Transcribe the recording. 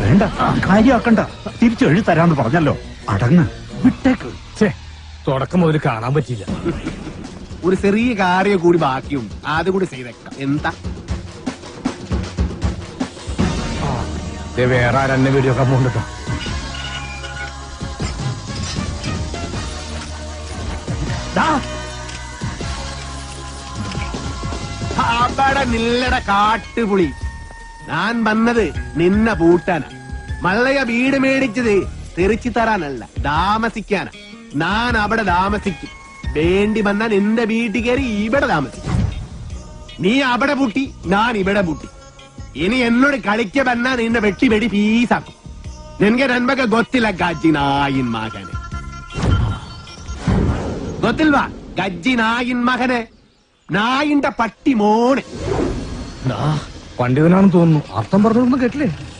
വേണ്ട, കാര്യമാക്കണ്ട. തിരിച്ചെഴുതി തരാന്ന് പറഞ്ഞല്ലോ. അടങ്ങ്, വിട്ടേക്ക്. തുടക്കം മുതൽ കാണാൻ പറ്റിയില്ല. ഒരു ചെറിയ കാര്യം കൂടി ബാക്കിയുണ്ട്, അതുകൂടി ചെയ്തേക്കാം. എന്താ വേറെ ആരെന്നെ വീഡിയോ ഒക്കെ പോകണ്ടോ? അവിടെ നില്ലട കാട്ടുപുളി. ഞാൻ വന്നത് നിന്നെ പൂട്ടാനാ. മള്ളയ വീട് മേടിച്ചത് തെറിച്ചു തരാനല്ല, താമസിക്കാനാ. ഞാൻ അവിടെ താമസിക്കും. വേണ്ടി വന്നാൽ നിന്റെ വീട്ടിൽ കയറി ഇവിടെ താമസിക്കും. നീ അവിടെ പൂട്ടി, ഞാൻ ഇവിടെ പൂട്ടി. ഇനി എന്നോട് കളിക്ക വന്നാ നിന്നെ വെട്ടി വെടി പീസാക്കും. നിനക്ക് നന്മക്ക് ಗೊತ್ತಿಲ್ಲ ಗಜ್ಜಿ ನಾಯಿನ್ ಮಗನೆ. ಗೊತ್ತಿಲ್ವಾ ಗಜ್ಜಿ ನಾಯಿನ್ മകനെ? നായിന്റെ പട്ടി മോനെ. പണ്ഡിതനാണെന്ന് തോന്നുന്നു. അർത്ഥം പറഞ്ഞൊന്നും കേട്ടില്ലേ?